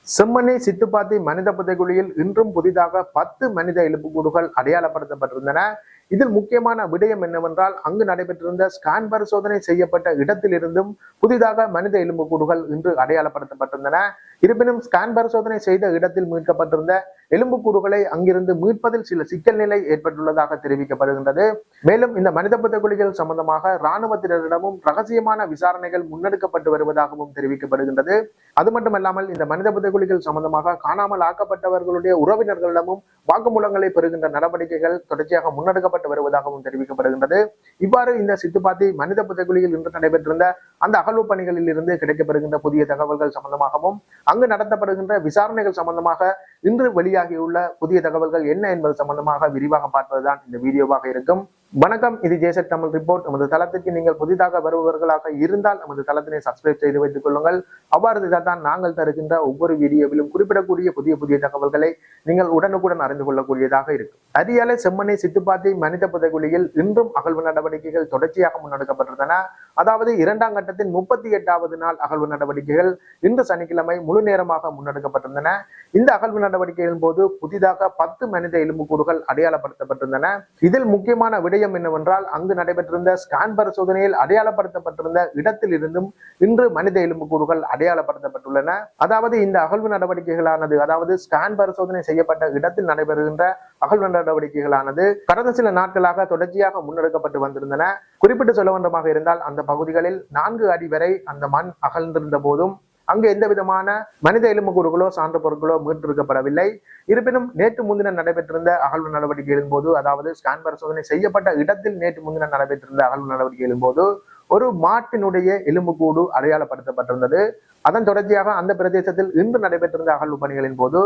செம்மணி சித்துப்பாத்தி மனித புதைகுழியில் இன்றும் புதிதாக 10 மனித எலும்புக்கூடுகள் அடையாளப்படுத்தப்பட்டிருந்தன. இதில் முக்கியமான விடயம் என்னவென்றால், அங்கு நடைபெற்றிருந்த ஸ்கேன் பரிசோதனை செய்யப்பட்ட இடத்திலிருந்தும் புதிதாக மனித எலும்புக்கூடுகள் இன்று அடையாளப்படுத்தப்பட்டிருந்தன. இருப்பினும் ஸ்கேன் பரிசோதனை செய்த இடத்தில் மீட்கப்பட்டிருந்த எலும்புக்கூடுகளை அங்கிருந்து மீட்பதில் சில சிக்கல் நிலை ஏற்பட்டுள்ளதாக தெரிவிக்கப்படுகின்றது. மேலும் இந்த மனித புதைகுழிகள் சம்பந்தமாக இராணுவத்தினரிடமும் ரகசியமான விசாரணைகள் முன்னெடுக்கப்பட்டு வருவதாகவும் தெரிவிக்கப்படுகின்றது. அது மட்டுமல்லாமல் இந்த மனித புதைகுழிகள் சம்பந்தமாக காணாமல் ஆக்கப்பட்டவர்களுடைய உறவினர்களிடமும் வாக்குமூலங்களை பெறுகின்ற நடவடிக்கைகள் தொடர்ச்சியாக முன்னெடுக்கப்பட்டு வருவதாகவும் தெரிவிக்கப்படுகின்றது. இவ்வாறு இந்த சித்துப்பாத்தி மனித புதைகுழியில் இன்று நடைபெற்றிருந்த அந்த அகழ்வு பணிகளில் இருந்து கிடைக்கப்படுகின்ற புதிய தகவல்கள் சம்பந்தமாகவும் அங்கு நடத்தப்படுகின்ற விசாரணைகள் சம்பந்தமாக இன்று வெளியாகியுள்ள புதிய தகவல்கள் என்ன என்பது சம்பந்தமாக விரிவாக பார்ப்பதுதான் இந்த வீடியோவாக இருக்கும். வணக்கம், இது ஜேசட் தமிழ் ரிப்போர்ட். நமது தளத்திற்கு நீங்கள் புதிதாக வருபவர்களாக இருந்தால் நமது தளத்தினை சப்ஸ்கிரைப் செய்து வைத்துக் கொள்ளுங்கள். அவ்வாறு தான் நாங்கள் தருகின்ற ஒவ்வொரு வீடியோவிலும் குறிப்பிடக்கூடிய புதிய தகவல்களை நீங்கள் உடனுக்குடன் அறிந்து கொள்ளக்கூடியதாக இருக்கும். அரியாலை செம்மணி சித்துப்பாத்தி மனித புதைகுழியில் இன்றும் அகழ்வு நடவடிக்கைகள் தொடர்ச்சியாக முன்னெடுக்கப்பட்டிருந்தன. அதாவது 2ஆம் கட்டத்தின் 38வது நாள் அகழ்வு நடவடிக்கைகள் இன்று சனிக்கிழமை முழு நேரமாக முன்னெடுக்கப்பட்டிருந்தன. இந்த அகழ்வு நடவடிக்கைகளின் போது புதிதாக 10 மனித எலும்புக்கூடுகள் அடையாளப்படுத்தப்பட்டிருந்தன. இதில் முக்கியமான விடயம் என்னவென்றால், அங்கு நடைபெற்றிருந்த ஸ்கேன் பரிசோதனையில் அடையாளப்படுத்தப்பட்டிருந்த இடத்தில் இருந்தும் இன்று மனித எலும்புக்கூடுகள் அடையாளப்படுத்தப்பட்டுள்ளன. அதாவது இந்த அகழ்வு நடவடிக்கைகளானது, அதாவது ஸ்கேன் பரிசோதனை செய்யப்பட்ட இடத்தில் நடைபெறுகின்ற அகழ்வு நடவடிக்கைகளானது கடந்த சில நாட்களாக தொடர்ச்சியாக முன்னெடுக்கப்பட்டு வந்திருந்தன. குறிப்பிட்டு சொல்ல வேண்டுமாக இருந்தால், அந்த பகுதிகளில் 4 அடி வரை அந்த மண் அகழ்ந்திருந்த போதும் அங்கு எந்த விதமான மனித எலும்புக்கூடுகளோ சான்று பொருட்களோ மீட்டெடுக்கப்படவில்லை. இருப்பினும் நேற்று முன்தினம் நடைபெற்றிருந்த அகழ்வு நடவடிக்கைகளின் போது, அதாவது ஸ்கேன் பரிசோதனை செய்யப்பட்ட இடத்தில் நேற்று முன்தினம் நடைபெற்றிருந்த அகழ்வு நடவடிக்கைகளின் போது ஒரு மாட்டினுடைய எலும்புக்கூடு அடையாளப்படுத்தப்பட்டிருந்தது. அதன் தொடர்ச்சியாக அந்த பிரதேசத்தில் இன்று நடைபெற்றிருந்த அகழ்வு பணிகளின் போது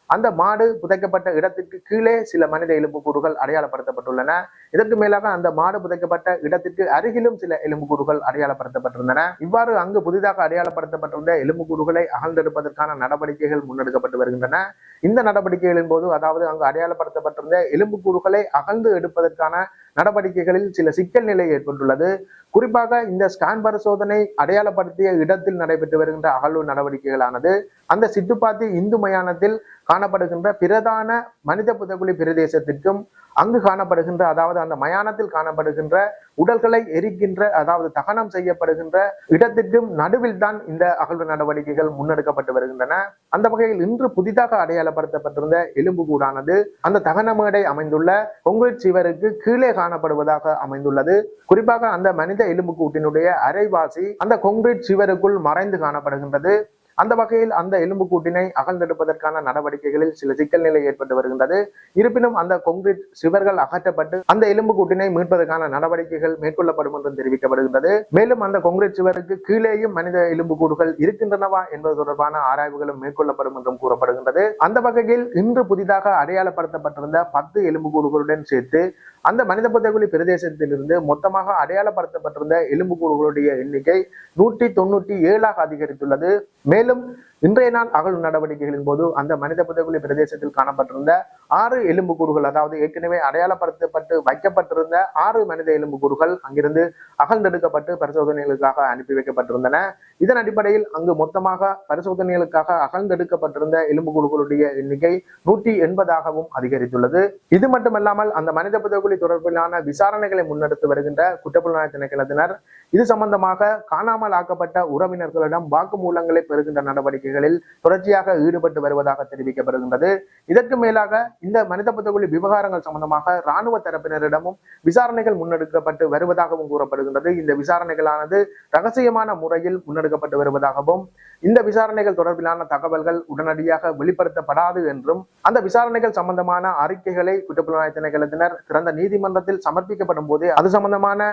அந்த மாடு புதைக்கப்பட்ட இடத்திற்கு கீழே சில மனித எலும்புக்கூடுகள் அடையாளப்படுத்தப்பட்டுள்ளன. இதற்கு மேலாக அந்த மாடு புதைக்கப்பட்ட இடத்திற்கு அருகிலும் சில எலும்புக்கூடுகள் அடையாளப்படுத்தப்பட்டிருந்தன. இவ்வாறு அங்கு புதிதாக அடையாளப்படுத்தப்பட்டிருந்த எலும்புக்கூடுகளை அகழ்ந்தெடுப்பதற்கான நடவடிக்கைகள் முன்னெடுக்கப்பட்டு வருகின்றன. இந்த நடவடிக்கைகளின் போது, அதாவது அங்கு அடையாளப்படுத்தப்பட்டிருந்த எலும்புக்கூடுகளை அகழ்ந்து எடுப்பதற்கான நடவடிக்கைகளில் சில சிக்கல் நிலை ஏற்பட்டுள்ளது. குறிப்பாக இந்த ஸ்கேன் பரிசோதனை அடையாளப்படுத்திய இடத்தில் நடைபெற்று வருகின்ற அகழ்வு நடவடிக்கைகளானது அந்த சித்துப்பாத்தி இந்து மயானத்தில் காணப்படுகின்ற பிரதான மனித புதைகுழி பிரதேசத்திற்கும் அங்கு காணப்படுகின்ற, அதாவது அந்த மயானத்தில் காணப்படுகின்ற உடல்களை எரிக்கின்ற, அதாவது தகனம் செய்யப்படுகின்ற இடத்திற்கும் நடுவில் தான் இந்த அகழ்வு நடவடிக்கைகள் முன்னெடுக்கப்பட்டு வருகின்றன. அந்த வகையில் இன்று புதிதாக அடையாளப்படுத்தப்பட்டிருந்த எலும்புக்கூடானது அந்த தகன மேடை அமைந்துள்ள கொங்கிரீட் சுவருக்கு கீழே காணப்படுவதாக அமைந்துள்ளது. குறிப்பாக அந்த மனித எலும்புக்கூட்டினுடைய அரைவாசி அந்த கொங்கிரீட் சுவருக்குள் மறைந்து காணப்படுகின்றது. அந்த வகையில் அந்த எலும்புக்கூட்டினை அகழ்ந்தெடுப்பதற்கான நடவடிக்கைகளில் சில சிக்கல் நிலை ஏற்பட்டு வருகின்றது. இருப்பினும் அந்த கொங்கிரீட் சுவர்கள் அகற்றப்பட்டு அந்த எலும்புக்கூட்டினை மீட்பதற்கான நடவடிக்கைகள் மேற்கொள்ளப்படும் என்றும் தெரிவிக்கப்படுகின்றது. மேலும் அந்த கொங்கிரீட் சுவருக்கு கீழேயும் மனித எலும்புக்கூடுகள் இருக்கின்றனவா என்பது தொடர்பான ஆராய்வுகளும் மேற்கொள்ளப்படும் என்றும் கூறப்படுகின்றது. அந்த வகையில் இன்று புதிதாக அடையாளப்படுத்தப்பட்டிருந்த 10 எலும்புக்கூடுகளுடன் சேர்த்து அந்த மனித புதைகுழி பிரதேசத்திலிருந்து மொத்தமாக அடையாளப்படுத்தப்பட்டிருந்த எலும்புக்கூடுகளுடைய எண்ணிக்கை 197ஆக அதிகரித்துள்ளது. மேலும் இன்றைய நாள் அகழ்வு நடவடிக்கைகளின் போது அந்த மனித புதைகுழி பிரதேசத்தில் காணப்பட்டிருந்த 6 எலும்புக்கூடுகள், அதாவது ஏற்கனவே அடையாளப்படுத்தப்பட்டு வைக்கப்பட்டிருந்த 6 மனித எலும்புக்கூடுகள் அங்கிருந்து அகழ்ந்தெடுக்கப்பட்டு பரிசோதனைகளுக்காக அனுப்பி வைக்கப்பட்டிருந்தன. இதன் அடிப்படையில் அங்கு மொத்தமாக பரிசோதனைகளுக்காக அகழ்ந்தெடுக்கப்பட்டிருந்த எலும்புக்கூடுகளுடைய எண்ணிக்கை 180ஆகவும் அதிகரித்துள்ளது. இது மட்டுமல்லாமல் அந்த மனித புதைகுழி தொடர்பிலான விசாரணைகளை முன்னெடுத்து வருகின்ற குற்றப்புலனாய்வு திணைக்களத்தினர் இது சம்பந்தமாக காணாமல் ஆக்கப்பட்ட உறவினர்களிடம் வாக்குமூலங்களை பெறுகின்ற நடவடிக்கைகளில் தொடர்ச்சியாக ஈடுபட்டு வருவதாக தெரிவிக்கப்படுகின்றது. இதற்கு மேலாக இந்த மனித புதைகுழி விவகாரங்கள் சம்பந்தமாக இராணுவ தரப்பினரிடமும் விசாரணைகள் முன்னெடுக்கப்பட்டு வருவதாகவும் கூறப்படுகின்றது. இந்த விசாரணைகளானது ரகசியமான முறையில் முன்னெடுக்கப்பட்டு வருவதாகவும், இந்த விசாரணைகள் தொடர்பிலான தகவல்கள் உடனடியாக வெளிப்படுத்தப்படாது என்றும், அந்த விசாரணைகள் சம்பந்தமான அறிக்கைகளை குற்றப்புலனாய்வு திணைக்களத்தினர் திறந்த நீதிமன்றத்தில் சமர்ப்பிக்கப்படும் போது அது சம்பந்தமான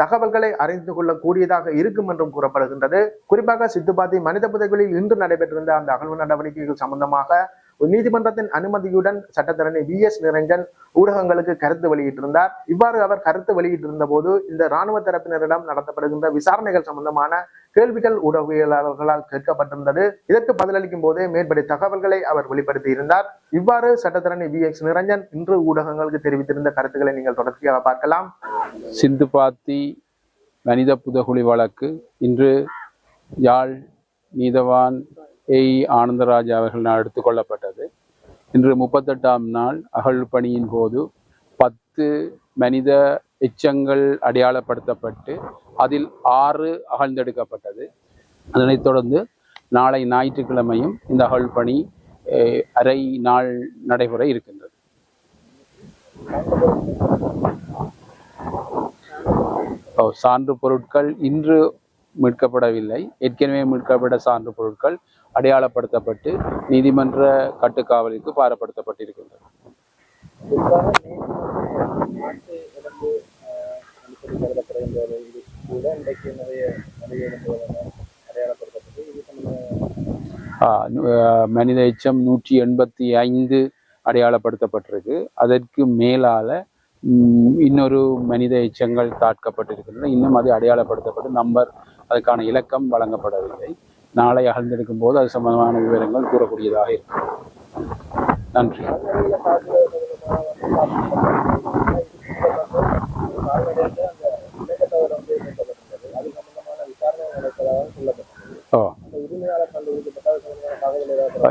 தகவல்களை அறிந்து கொள்ளக்கூடியதாக இருக்கும் என்றும் கூறப்படுகின்றது. குறிப்பாக சித்துப்பாத்தி மனித புதைகுழியில் இன்று நடைபெற்றிருந்த அந்த அகழ்வு நடவடிக்கைகள் சம்பந்தமாக நீதிமன்றத்தின் அனுமதியுடன் சட்டத்தரணி VS நிரஞ்சன் ஊடகங்களுக்கு கருத்து வெளியிட்டிருந்தார். இவ்வாறு அவர் கருத்து வெளியிட்டிருந்த போது இந்த இராணுவ தரப்பினரிடம் நடத்தப்படுகின்ற விசாரணைகள் சம்பந்தமான கேள்விகள் ஊடகவியலாளர்களால் கேட்கப்பட்டிருந்தது. இதற்கு பதிலளிக்கும் போதே மேற்படி தகவல்களை அவர் வெளிப்படுத்தி இருந்தார். இவ்வாறு சட்டத்தரணி VS நிரஞ்சன் இன்று ஊடகங்களுக்கு தெரிவித்திருந்த கருத்துக்களை நீங்கள் தொடர்ச்சியாக பார்க்கலாம். சித்துப்பாத்தி மனித புதைகுழி வழக்கு இன்று யாழ் நீதவான் ஆனந்தராஜ் அவர்களால் எடுத்துக்கொள்ளப்பட்டது. இன்று 38ஆம் நாள் அகழ் பணியின் போது 10 மனித எச்சங்கள் அடையாளப்படுத்தப்பட்டு அதில் 6 அகழ்ந்தெடுக்கப்பட்டது. அதனைத் தொடர்ந்து நாளை ஞாயிற்றுக்கிழமையும் இந்த அகழ் பணி அரை நாள் நடைபெற இருக்கின்றது. சான்று பொருட்கள் இன்று மீட்கப்படவில்லை. ஏற்கனவே மீட்கப்பட்ட சான்று பொருட்கள் அடையாளப்படுத்தப்பட்டு நீதிமன்ற கட்டுக்காவலுக்கு பாரப்படுத்தப்பட்டிருக்கின்றன. மனித எச்சம் 185 அடையாளப்படுத்தப்பட்டிருக்கு. அதற்கு மேலால இன்னொரு மனித எச்சங்கள் தாக்கப்பட்டிருக்கின்றன. இன்னும் அது அடையாளப்படுத்தப்பட்டு நம்பர் அதுக்கான இலக்கம் வழங்கப்படவில்லை. நாளை அகழ்ந்தெடுக்கும் போது அது சம்பந்தமான விவரங்கள் கூறக்கூடியதாக இருக்கும். நன்றி.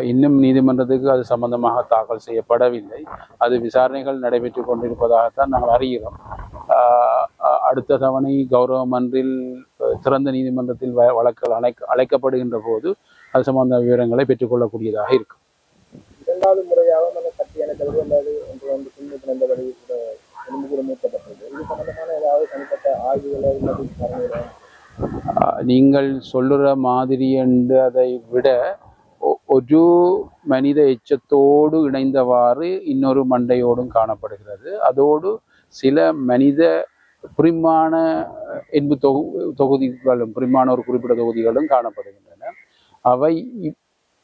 இன்னும் நீதிமன்றத்துக்கு அது சம்பந்தமாக தாக்கல் செய்யப்படவில்லை. அது விசாரணைகள் நடைபெற்று கொண்டிருப்பதாகத்தான் நாங்கள் அறிகிறோம். அடுத்த தவணை கௌரவ மன்றில் திறந்த நீதிமன்றத்தில் வழக்குகள் அழைக்கப்படுகின்ற போது அது சம்பந்த விவரங்களை பெற்றுக்கொள்ளக்கூடியதாக இருக்கும். இரண்டாவது முறையாக நீங்கள் சொல்லுற மாதிரி என்று அதை விட ஒரு மனித எச்சத்தோடு இணைந்தவாறு இன்னொரு மண்டையோடும் காணப்படுகிறது. அதோடு சில மனித புரிமான என்பு தொகுதிகளும் புரிமான ஒரு குறிப்பிட்ட தொகுதிகளும் காணப்படுகின்றன. அவை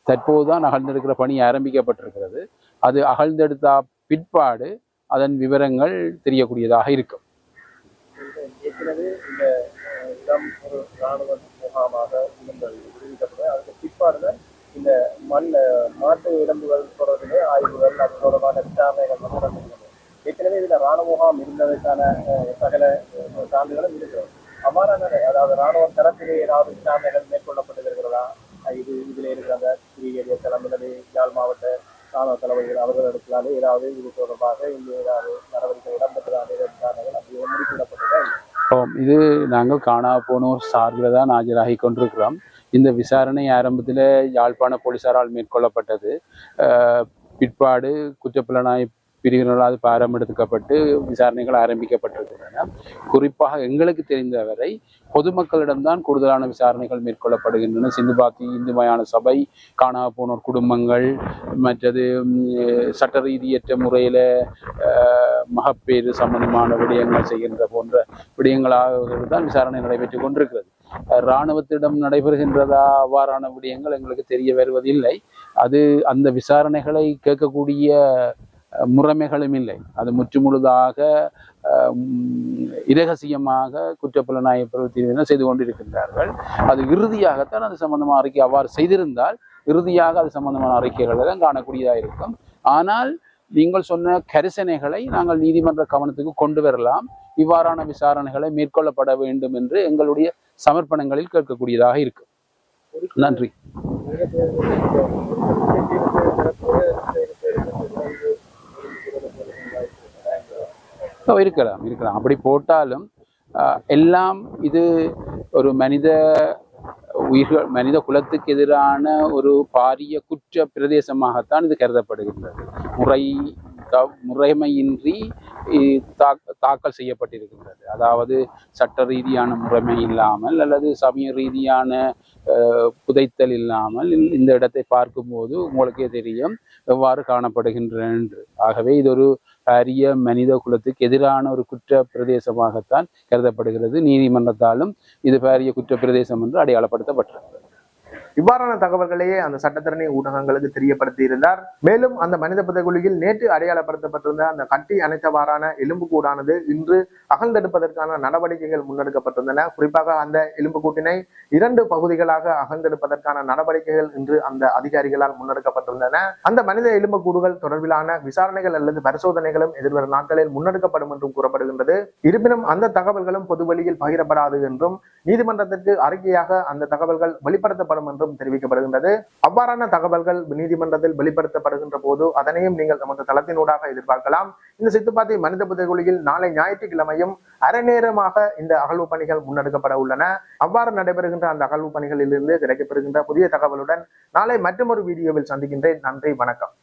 தற்போதுதான் அகழ்ந்தெடுக்கிற பணி ஆரம்பிக்கப்பட்டிருக்கிறது. அது அகழ்ந்தெடுத்த பிற்பாடு அதன் விவரங்கள் தெரியக்கூடியதாக இருக்கும். ஏற்கனவே இந்த இடம் ஒரு இராணுவ முகாமாக அதுக்கு பிற்பாடு இந்த மாட்டு இடம்புகள் தொடர்பிலே ஆய்வுகள் அது தொடர்பான விசாரணைகள் நடந்தது. ஏற்கனவே இதுல இராணுவ முகாம் இருந்ததற்கான சகல சான்றுகளும் இருக்கிறது. அவ்வாறான அதாவது இராணுவ தரப்பிலே ஏதாவது விசாரணைகள் மேற்கொள்ளப்பட்டிருக்கிறதா? இதுல இருக்கிற அந்த சிறிய தலைமையிலே யாழ் மாவட்ட இராணுவ தலைவர்கள் அவர்களிடத்திலான ஏதாவது இது தொடர்பாக இங்கே ஏதாவது நடவடிக்கை இடம்பெற்றதான விசாரணைகள் அப்படி முடிக்கப்பட்டதா? இது நாங்கள் காணா போனோர் சார்பில் தான் ஆஜராகி கொண்டிருக்கிறோம். இந்த விசாரணை ஆரம்பத்தில் யாழ்ப்பாண போலீசாரால் மேற்கொள்ளப்பட்டது. பிற்பாடு குற்றப்புலனாய்வு பிரிவினரால் பாரமெடுக்கப்பட்டு விசாரணைகள் ஆரம்பிக்கப்பட்டிருக்கின்றன. குறிப்பாக எங்களுக்கு தெரிந்தவரை பொதுமக்களிடம்தான் கூடுதலான விசாரணைகள் மேற்கொள்ளப்படுகின்றன. சிந்துபாத்தி இந்து மயான சபை, காணா போனோர் குடும்பங்கள், மற்றது சட்ட ரீதியற்ற முறையில் மகப்பேறு சம்பந்தமான விடயங்கள் செய்கின்ற போன்ற விடயங்களாக தான் விசாரணை நடைபெற்று கொண்டிருக்கிறது. இராணுவத்திடம் நடைபெறுகின்றதா அவ்வாறான விடயங்கள் எங்களுக்கு தெரிய வருவதில்லை. அது அந்த விசாரணைகளை கேட்கக்கூடிய முறைமைகளும் இல்லை. அது முற்றுமுழுதாக இரகசியமாக குற்றப்புலனாய்வு பிரிவினர் செய்து கொண்டிருக்கின்றார்கள். அது இறுதியாகத்தான் அது சம்பந்தமான அறிக்கை அவ்வாறு செய்திருந்தால் இறுதியாக அது சம்பந்தமான அறிக்கைகளை தான் காணக்கூடியதாக இருக்கும். ஆனால் நீங்கள் சொன்ன கரிசனைகளை நாங்கள் நீதிமன்ற கவனத்துக்கு கொண்டு வரலாம். இவ்வாறான விசாரணைகளை மேற்கொள்ளப்பட வேண்டும் என்று எங்களுடைய சமர்ப்பணங்களில் கேட்கக்கூடியதாக இருக்கும். நன்றி. இருக்கலாம். அப்படி போட்டாலும் எல்லாம் இது ஒரு மனித குலத்துக்கு எதிரான ஒரு பாரிய குற்ற பிரதேசமாகத்தான் இது கருதப்படுகின்றது. முறைமையின்றி தாக்கல் செய்யப்பட்டிருக்கின்றது. அதாவது சட்ட ரீதியான முறைமை இல்லாமல் அல்லது சமய ரீதியான புதைத்தல் இல்லாமல் இந்த இடத்தை பார்க்கும்போது உங்களுக்கே தெரியும் எவ்வாறு காணப்படுகின்றன என்று. ஆகவே இது ஒரு பாரிய மனித குலத்துக்கு எதிரான ஒரு குற்ற பிரதேசமாகத்தான் கருதப்படுகிறது. நீதிமன்றத்தாலும் இது பாரிய குற்ற பிரதேசம் என்று அடையாளப்படுத்தப்பட்டிருக்கிறது. இவ்வாறான தகவல்களையே அந்த சட்டத்தரணி ஊடகங்களுக்கு தெரியப்படுத்தி இருந்தார். மேலும் அந்த மனித புதைகுழியில் நேற்று அடையாளப்படுத்தப்பட்டிருந்த அந்த கட்டி அணைத்தவாறான எலும்புக்கூடானது இன்று அகழ்ந்தெடுப்பதற்கான நடவடிக்கைகள் முன்னெடுக்கப்பட்டிருந்தன. குறிப்பாக அந்த எலும்புக்கூட்டினை 2 பகுதிகளாக அகழ்ந்தெடுப்பதற்கான நடவடிக்கைகள் இன்று அந்த அதிகாரிகளால் முன்னெடுக்கப்பட்டிருந்தன. அந்த மனித எலும்புக்கூடுகள் தொடர்பிலான விசாரணைகள் அல்லது பரிசோதனைகளும் எதிர்வரும் நாட்களில் முன்னெடுக்கப்படும் என்றும் கூறப்படுகின்றது. இருப்பினும் அந்த தகவல்களும் பொதுவெளியில் பகிரப்படாது என்றும் நீதிமன்றத்திற்கு அறிக்கையாக அந்த தகவல்கள் வெளிப்படுத்தப்படும் என்றும் என்றும் தெரிவிக்கப்படுகின்றது. அவ்வாறான தகவல்கள் நீதிமன்றத்தில் வெளிப்படுத்தப்படுகின்ற போது அதனையும் நீங்கள் நமது தளத்தினூடாக எதிர்பார்க்கலாம். இந்த சித்துப்பாத்தி மனித புதைகுழியில் நாளை ஞாயிற்றுக்கிழமையும் அரைநேரமாக இந்த அகழ்வு பணிகள் முன்னெடுக்கப்பட உள்ளன. அவ்வாறு நடைபெறுகின்ற அந்த அகழ்வு பணிகளில் இருந்து கிடைக்கப்பெறுகின்ற புதிய தகவலுடன் நாளை மற்றொரு வீடியோவில் சந்திக்கின்றேன். நன்றி, வணக்கம்.